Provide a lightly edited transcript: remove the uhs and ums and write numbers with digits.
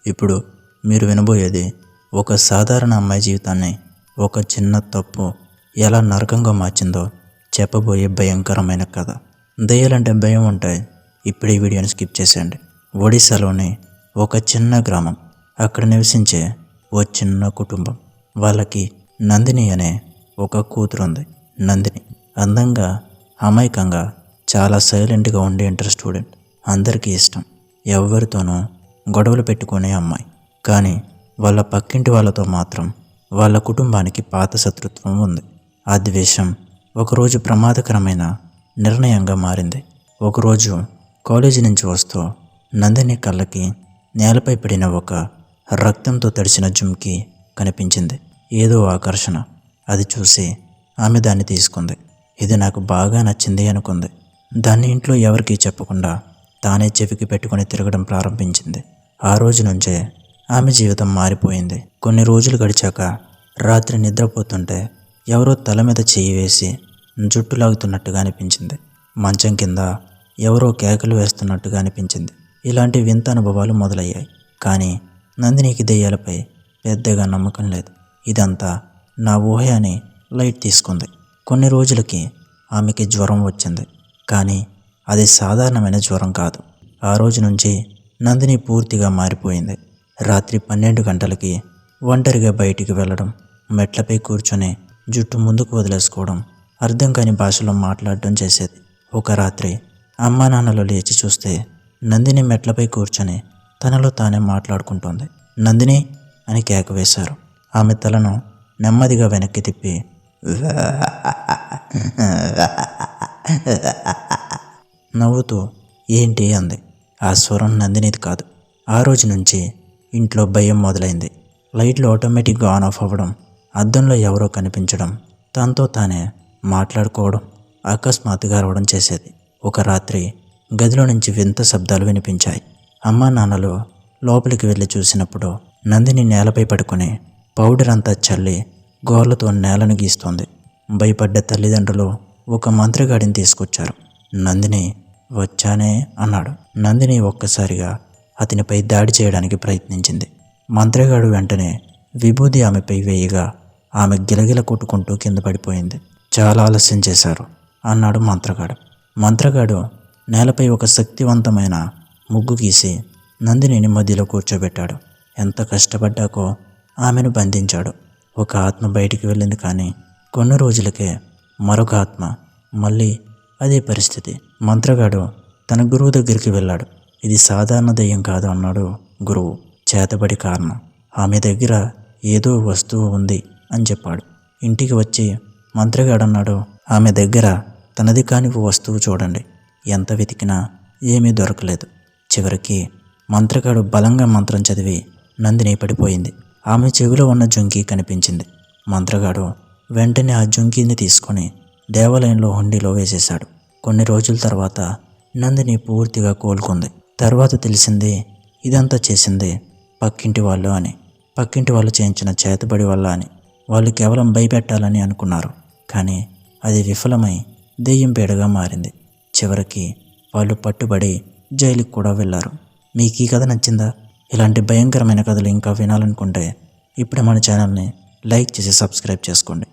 ఇప్పుడు మీరు వినబోయేది ఒక సాధారణ అమ్మాయి జీవితాన్ని ఒక చిన్న తప్పు ఎలా నరకంగా మార్చిందో చెప్పబోయే భయంకరమైన కథ. దయ్యాలంటే భయం ఉంటాయి. ఇప్పుడు ఈ వీడియోని స్కిప్ చేసేయండి. ఒడిశాలోని ఒక చిన్న గ్రామం, అక్కడ నివసించే ఓ చిన్న కుటుంబం. వాళ్ళకి నందిని అనే ఒక కూతురు ఉంది. నందిని అందంగా, అమాయకంగా, చాలా సైలెంట్గా ఉండే ఇంటర్ స్టూడెంట్. అందరికీ ఇష్టం. ఎవరితోనూ గొడవలు పెట్టుకునే అమ్మాయి. కానీ వాళ్ళ పక్కింటి వాళ్ళతో మాత్రం వాళ్ళ కుటుంబానికి పాత శత్రుత్వం ఉంది. ఆ ద్వేషం ఒకరోజు ప్రమాదకరమైన నిర్ణయంగా మారింది. ఒకరోజు కాలేజీ నుంచి వస్తూ నందిని కళ్ళకి నేలపై పడిన ఒక రక్తంతో తడిసిన జుమ్కి కనిపించింది. ఏదో ఆకర్షణ. అది చూసి ఆమె దాన్ని తీసుకుంది. ఇది నాకు బాగా నచ్చింది అనుకుంది. దాన్ని ఇంట్లో ఎవరికీ చెప్పకుండా తానే చెవికి పెట్టుకుని తిరగడం ప్రారంభించింది. ఆ రోజు నుంచే ఆమె జీవితం మారిపోయింది. కొన్ని రోజులు గడిచాక రాత్రి నిద్రపోతుంటే ఎవరో తల మీద చేయి వేసి జుట్టు లాగుతున్నట్టుగా అనిపించింది. మంచం కింద ఎవరో కేకలు వేస్తున్నట్టుగా అనిపించింది. ఇలాంటి వింత అనుభవాలు మొదలయ్యాయి. కానీ నందినికి దెయ్యాలపై పెద్దగా నమ్మకం లేదు. ఇదంతా నా ఊహ అని లైట్ తీసుకుంది. కొన్ని రోజులకి ఆమెకి జ్వరం వచ్చింది. కానీ అది సాధారణమైన జ్వరం కాదు. ఆ రోజు నుంచి నందిని పూర్తిగా మారిపోయింది. రాత్రి 12 గంటలకి ఒంటరిగా బయటికి వెళ్ళడం, మెట్లపై కూర్చొని జుట్టు ముందుకు వదిలేసుకోవడం, అర్థం కాని భాషలో మాట్లాడడం చేసేది. ఒక రాత్రి అమ్మా నాన్నలు లేచి చూస్తే నందిని మెట్లపై కూర్చొని తనలో తానే మాట్లాడుకుంటోంది. నందిని అని కేక వేశారు. ఆమె తలను నెమ్మదిగా వెనక్కి తిప్పి నవ్వుతూ ఏంటి అంది. ఆ స్వరం నందినిది కాదు. ఆ రోజు నుంచి ఇంట్లో భయం మొదలైంది. లైట్లు ఆటోమేటిక్గా ఆన్ ఆఫ్ అవ్వడం, అద్దంలో ఎవరో కనిపించడం, తనతో తానే మాట్లాడుకోవడం అకస్మాత్తుగా రావడం చేసేది. ఒక రాత్రి గదిలో నుంచి వింత శబ్దాలు వినిపించాయి. అమ్మా నాన్నలు లోపలికి వెళ్ళి చూసినప్పుడు నందిని నేలపై పడుకొని పౌడర్ అంతా చల్లి గోర్లతో నేలను గీస్తోంది. భయపడ్డ తల్లిదండ్రులు ఒక మంత్రగాడిని తీసుకొచ్చారు. నందిని వచ్చానే అన్నాడు. నందిని ఒక్కసారిగా అతనిపై దాడి చేయడానికి ప్రయత్నించింది. మంత్రగాడు వెంటనే విభూది ఆమెపై వేయగా ఆమె గిలగిల కొట్టుకుంటూ కింద పడిపోయింది. చాలా ఆలస్యం చేశారు అన్నాడు మంత్రగాడు నేలపై ఒక శక్తివంతమైన ముగ్గు గీసి నందినిని మధ్యలో కూర్చోబెట్టాడు. ఎంత కష్టపడ్డాకో ఆమెను బంధించాడు. ఒక ఆత్మ బయటికి వెళ్ళింది. కానీ కొన్ని రోజులకే మరొక ఆత్మ మళ్ళీ అదే పరిస్థితి. మంత్రగాడు తన గురువు దగ్గరికి వెళ్ళాడు. ఇది సాధారణ దయ్యం కాదు అన్నాడు గురువు. చేతబడి కారణం. ఆమె దగ్గర ఏదో వస్తువు ఉంది అని చెప్పాడు. ఇంటికి వచ్చి మంత్రగాడు అన్నాడు, ఆమె దగ్గర తనది కాని వస్తువు చూడండి. ఎంత వెతికినా ఏమీ దొరకలేదు. చివరికి మంత్రగాడు బలంగా మంత్రం చదివి నందిని పడిపోయింది. ఆమె చెవిలో ఉన్న జుంకీ కనిపించింది. మంత్రగాడు వెంటనే ఆ జుంకీని తీసుకొని దేవాలయంలో హుండీలో వేసేశాడు. కొన్ని రోజుల తర్వాత నందిని పూర్తిగా కోలుకుంది. తర్వాత తెలిసింది ఇదంతా చేసింది పక్కింటి వాళ్ళు అని. పక్కింటి వాళ్ళు చేయించిన చేతబడి వల్ల అని. వాళ్ళు కేవలం భయపెట్టాలని అనుకున్నారు. కానీ అది విఫలమై దెయ్యం పీడగా మారింది. చివరికి వాళ్ళు పట్టుబడి జైలుకి కూడా వెళ్ళారు. మీకు ఈ కథ నచ్చిందా? ఇలాంటి భయంకరమైన కథలు ఇంకా వినాలనుకుంటే ఇప్పుడే మన ఛానల్ని లైక్ చేసి సబ్స్క్రైబ్ చేసుకోండి.